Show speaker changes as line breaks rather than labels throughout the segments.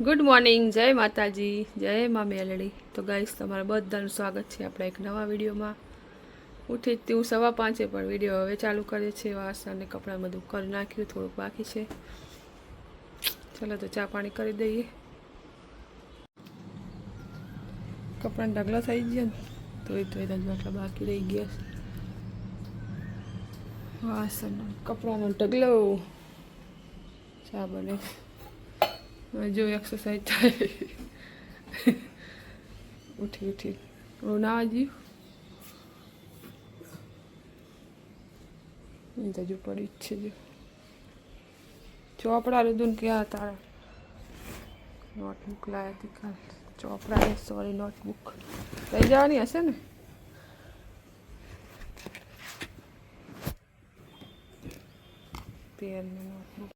Good morning, જય માતાજી, જય મા મેલડી। તો ગાઈસ તમારા બધાનું સ્વાગત છે આપણા એક નવા વિડીયોમાં। ઉઠી જ હું 5:15 પણ વિડીયો હવે ચાલુ કરે છે। વાસણ અને કપડાં બધું કરી નાખ્યું, થોડુંક બાકી છે। ચાલો તો ચા પાણી કરી દઈએ। કપડાં ઢગલા થઈ ગયા ને તોય આટલા બાકી રહી ગયા। વાસણ કપડાનો ઢગલો, ચા બને जो एक्सरसाइज થાય ઉઠી રોના जी नहीं तो जो पड़ी છે जो ચોપડા લીધું ને ક્યાં તારા નોટબુક લાયા હતી કાલ। ચોપડા ને સોરી નોટબુક લઈ જવાની હશે ને। પેન ને નોટબુક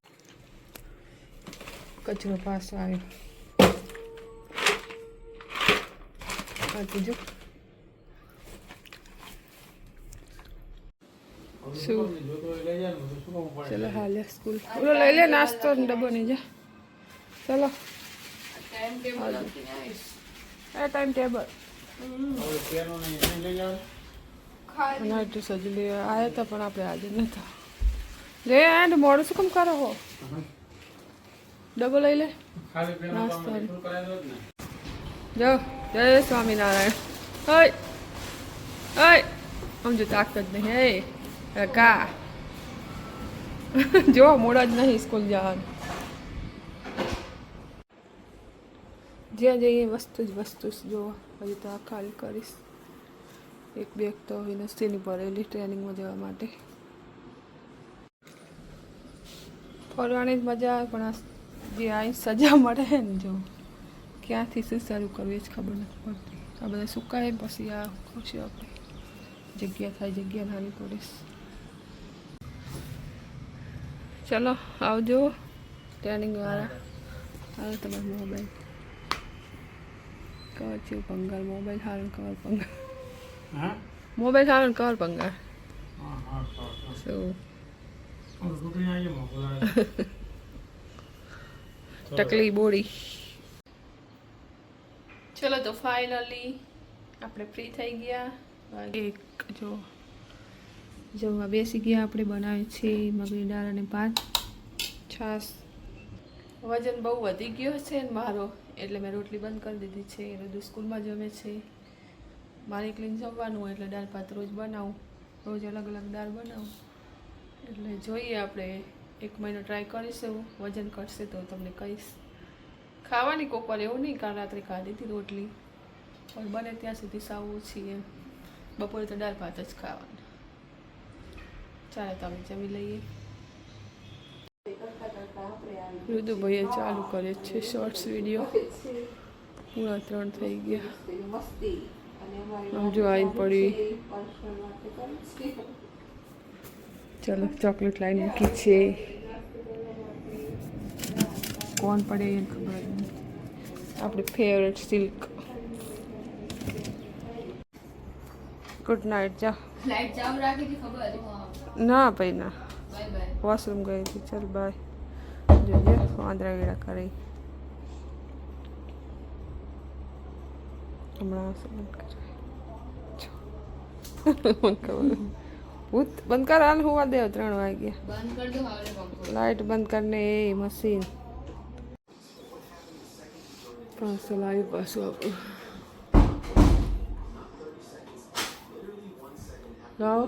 કચરો પાછો આવ્યો જો चलो हाल स्कूल बोलो ले ले नाश्तो डब्बो नहीं जा। चलो टाइम टेबल तो सजली आया था पर आप आज नहीं था ले एंड मोड़ से कम करो हो डब्बो ले ले नाश्तो जाओ। जय स्वामीनारायण। ओए ओए हम जो ताकत नहीं है का जो मोड़ा ज नहीं स्कूल जान ज्યાં જઈએ વસ્તુ જ જો હજી તો આ ખાલી કરીશ। એક બેગ તો યુનિવર્સિટીની ભરેલી ટ્રેનિંગમાં જવા માટે। ફરવાની જ મજા આવે પણ જે અહીં સજા મળે ને જો ક્યાંથી શું શરૂ કરવું એ જ ખબર નથી પડતી। આ બધા સુકાય પછી આ ખુશી આપણે જગ્યા થાય જગ્યા નાની પડીશ। ચલો આવજો ટ્રેનિંગ વાળા। હાલ તમારો મોબાઈલ કવર છે પંગાર મોબાઈલ હાલ કવર પંગાર મોબાઈલ હાલ કવર પંગાર શું ટકલી બોડી। चलो तो फाइनली આપણે ફ્રી થઈ ગયા। એક જો જમવા બેસી ગયા આપણે। બનાવે છે મગની દાળ અને ભાત છાશ। વજન બહુ વધી ગયો છે ને મારો એટલે મેં રોટલી બંધ કરી દીધી છે। રોજ સ્કૂલમાં જમે છે મારે એકલીને જમવાનું એટલે દાળ ભાત રોજ બનાવું, રોજ અલગ અલગ દાળ બનાવું। એટલે જોઈએ આપણે 1 મહિનો ટ્રાય કરીશું, વજન ઘટશે તો તમને કહીશ। ખાવાની કોકવાર એવું નહીં, કાલ રાત્રે ખાધી હતી રોટલી પણ બને ત્યાં સુધી સાવ ઓછી એમ। બપોરે તો દાળ ભાત જ ખાવાના। ચાલો તમે જમી લઈએ। રુદુભાઈએ ચાલુ કરે છે શોર્ટ્સ વિડીયો। 3:30 થઈ ગયા। આમ જો આવીને પડી। ચલો ચોકલેટ લાઈન મૂકી છે। કોણ પડે એને ખબર નહીં। આપણી ફેવરેટ સિલ્ક। ગુડ નાઇટ જા। લાઈટ ચાલુ રાખી હતી ખબર ના ભાઈ ના બાય બાય વોશરૂમ ગઈ હતી। ચલ બાય। જોજે વાંદરા વેડા કરી હમણાં ભૂત બંધ કર હાલ હોવા દે 3 વાગ્યા બંધ કર દો લાઈટ બંધ કરને એ મશીન પાછું લાવી પાછું આપણું લાવો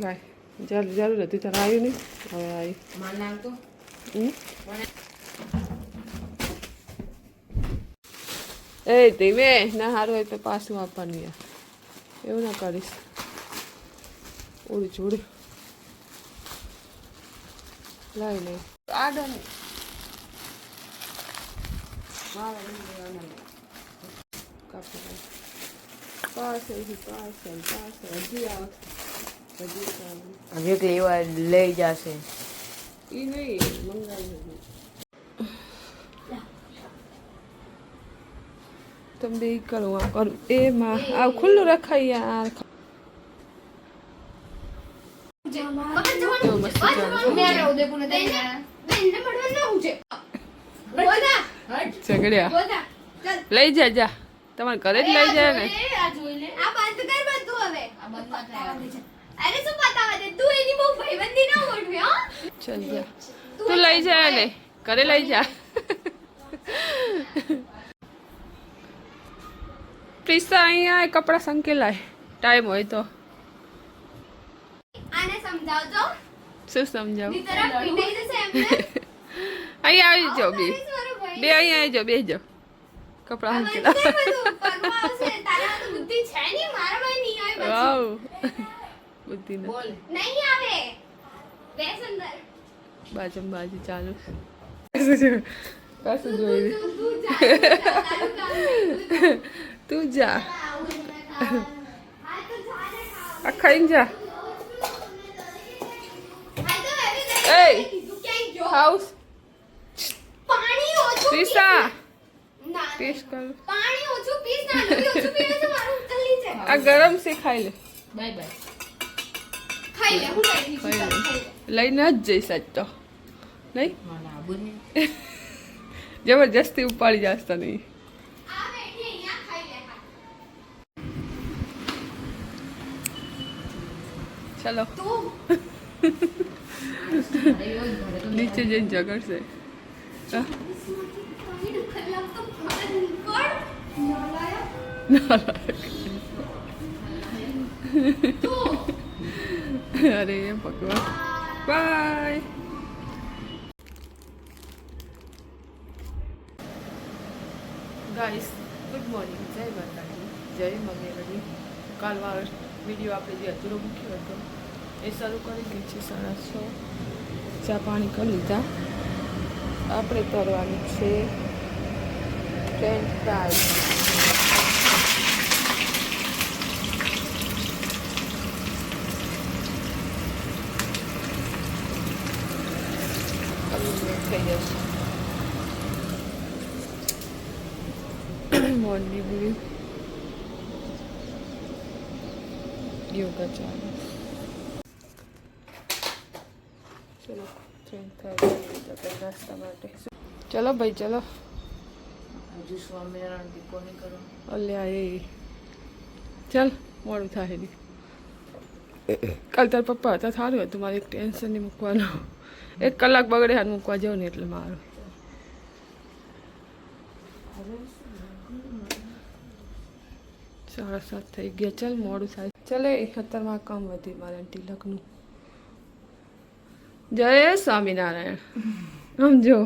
લાય જરૂર હતી તારે આવ્યું નહીં હવે આવી એ ધીમે ના સારું હોય તો પાછું આપવાનું યાર એવું ના કરીશ। ઓડી જોડી લાવી નહીં આડો નહીં પાર્સલ હજી આવે હજી લેવા લઈ જશે એ નહીં મંગાવી તમે બે કરો આ કરું એમાં આ ખુલ્લું રખાય યાર કેવો મસ્ત ઝઘડ્યા લઈ જા જા તમારે ઘરે જ લઈ જાય ને ચલ જા તું લઈ જાય ને ઘરે લઈ જા પ્રિસા અહીંયા કપડા સંકેલાય ટાઈમ હોય તો શું સમજાવ અહીંયા આવી જાઓ બે અહીંયા આવી જાઓ બે જાઓ કપડા સંકેલા વાવ બુદ્ધિ બાજુ બાજુ ચાલુ કશું જોઈ તું જા આ ખાઈને જા એ હાઉસ પ્રિસા ટેસ્ટ કર આ ગરમ છે ખાઈ લે બાય બાય લઈને જ જઈશ આજ તો નહીં જબરજસ્તી ઉપાડી જાસ્તા નહીં ચલો નીચે જઈને ઝઘડશે અરે ભગવાન બાય ગાઈસ ગુડ મોર્નિંગ જય માતાજી જય મંગેવડી કાલવાર વિડીયો આપણે જે અધૂરો મૂક્યો હતો એ શરૂ કરી ગઈ છે 6:30 ચા પાણી કરી લીધા આપણે તરવાની છે ફ્રેન્ચ ફ્રાઈઝ થઈ જશે મોર્નિંગ યોગા ચાલુ ચલો ટ્રેન થાય નાસ્તા માટે ચલો ભાઈ ચલો હજુ સ્વામિનારાયણ દીપો નહીં કરો અલ્યા એ ચાલ મોડું થાય નહીં કાલ તાર પપ્પા હતા સારું હતું મારે એક ટેન્શન નહીં મૂકવાનું 1 કલાક બગડે હાથ મૂકવા જાઉં ને એટલે મારું 7:30 થઈ ગયા ચાલ મોડું થાય ચાલે 71 કામ વધી મારે તિલકનું જય સ્વામિનારાયણ સમજો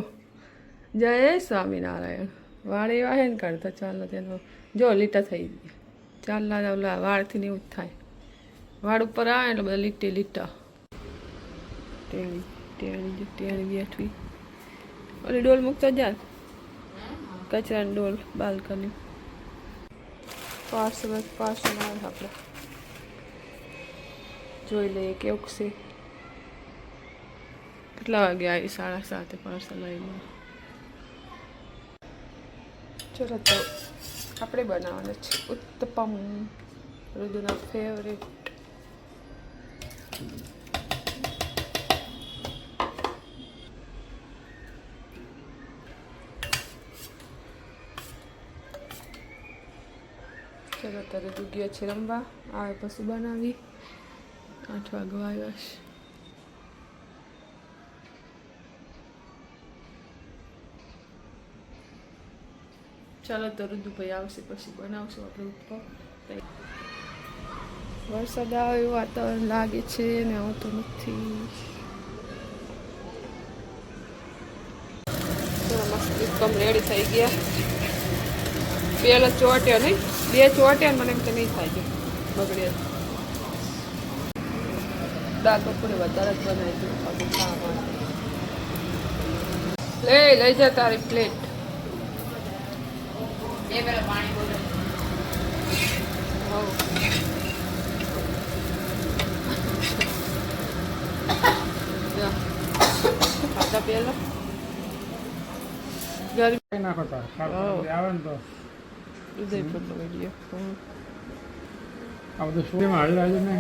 જય સ્વામિનારાયણ વાળ એવા હે ને કાઢતા ચાલો તેનો જો લીટા થઈ ગયા ચાલના ઓલા વાળથી ને એવું જ થાય વાળ ઉપર આવે એટલે બધા લીટે લીટા ટેણી ટેણી ટેણી બેઠવી ઓલી ડોલ મૂકતા જા કચરાની ડોલ બાલ્કની પાર્સલ આવે આપણે જોઈ લઈએ કેવું છે કેટલા વાગે આવી 7:30 પાર્સલ આવીને ચલો તો આપણે બનાવવાના છે ઉત્તપમ રુદુના ફેવરેટ ચલો અત્યારે તું ગયો છે રમવા આવે પછી બનાવી 8 વાગવા આવ્યા છે ચાલો તો રુદુભાઈ આવશે પછી બનાવશું આપણે ઉપર વરસાદ આવે એવું વાતાવરણ લાગે છે ને આવતો નથી મસ્ત એકદમ રેડી થઈ ગયા પેલા ચોટ્યા નહીં 2 ચોટ્યા મને એમ કે નહીં થાય છે બગડ્યા દાળ પકોડી વધારે જ બનાવી દઉં આપણે ખાવા માટે લઈ જા તારી પ્લેટ પાણી બોલે ખાતા પેલા ગરમી નાખો આવે ને તો ઉદયપુર નો વિડીયો આ બધું શું હાલ લાગે ને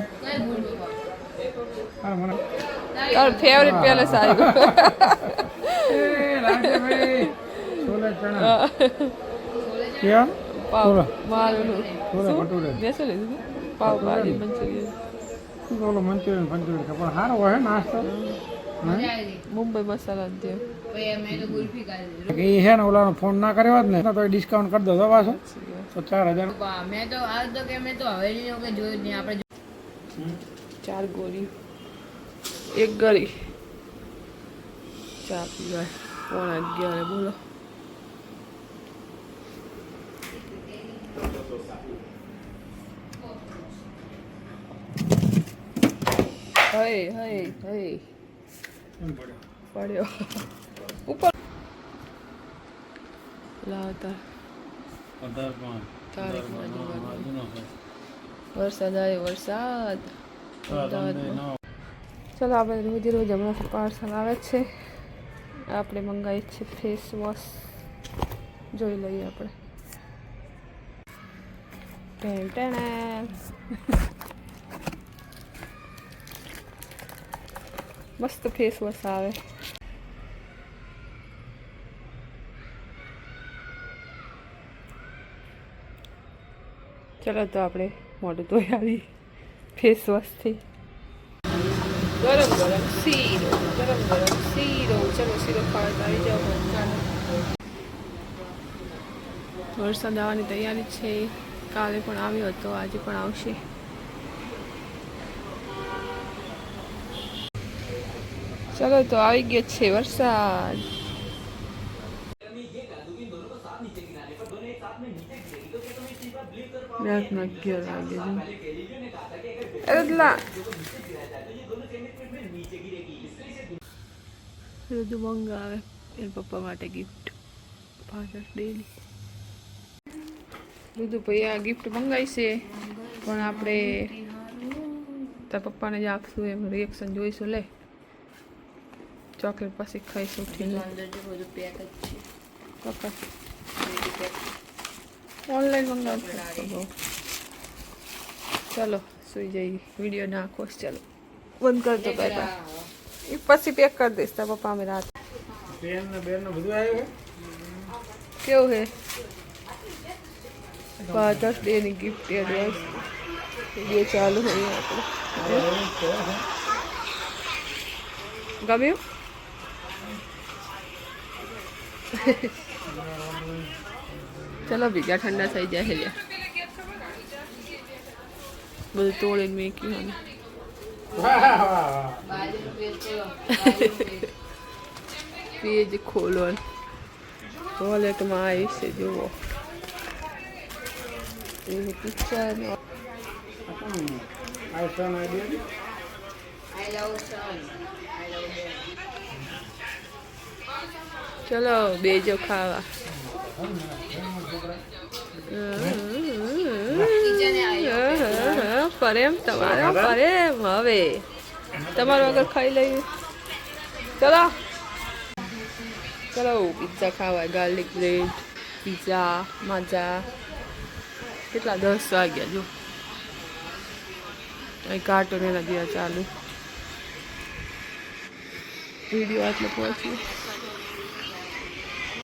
હા મને
તારું ફેવરેટ પેલેસ આવ્યું
એ રાજભાઈ છોલે ચણા ક્યાં
પાવ
છોલે
મારું
છોલે ભટુરે
મેં શું લીધું પાવ ભાજી મંચુરિયન
ઓલો મંચુરિયન પણ સારો હોય નાસ્તો
મુંબઈ મસાલા દે
એ છે ને ઓલાનો ફોન ના કર્યો જ ને તો ડિસ્કાઉન્ટ કરી દો તો પાછો તો 4000
મેં તો આ તો કે મેં તો હવેલી કે જોયું જ નહીં આપણે
4 ગોળી 1 ગળી ચા પીવાય 11:30 બોલો હે પડ્યો ઉપર લાવતા તારીખમાં જોવાનું વરસાદ આવ્યો વરસાદ ચલો આપણે રોજ હમણાં પાર્સલ આવે છે આપણે મંગાવીએ છીએ ફેસ વોશ જોઈ લઈએ આપણે મસ્ત ફેસ વોશ આવે ચલો તો આપણે મોઢું ધોઈ આવી ફેસ વોશથી ગરમ ગરમ શીરો ચલો શીરો ખાવા આવી જાઓ વરસાદ આવવાની તૈયારી છે કાલે પણ આવ્યો હતો આજે પણ આવશે ચલો તો આવી ગયો છે વરસાદ બધું મંગાવે એના પપ્પા માટે ગિફ્ટ ફાધર્સ ડેની બધું ભાઈ આ ગિફ્ટ મંગાવી છે પણ આપણે તાર પપ્પાને જ આપશું એમ રિએક્શન જોઈશું લે ચોકલેટ પછી ખાઈશું
બધું પેક જ છે
પપ્પા ઓનલાઈન મંગાવશું ચલો સુઈ જઈએ વિડીયો નાખો ચલો બંધ કરજો બાય બાય એ પછી પેક કરી દઈશ તાર પપ્પા અમે રાત
બેન ને બધું આવ્યું
કેવું હે ફાધર્સ ડેની ગિફ્ટ એડવાન્સ વિડીયો ચાલુ હોય આપણે ગમ્યું ચલો ભેગા ઠંડા થઈ જાય હેલ્યા બધું તોડીને મેક્યું પેજ ખોલો વોલેટમાં આવી છે જુઓ એ પિક્ચર ચલો બેજો ખાવા પ્રેમ તમારો પ્રેમ હવે તમારું વગર ખાઈ લઈએ ચલો ચલો પિઝા ખાવા ગાર્લિક બ્રેડ પિઝા મજા કેટલા 10 વાગ્યા જો અહીં કાર્ટૂન એના દિયા ચાલુ વિડીયો આટલે પહોંચ્યું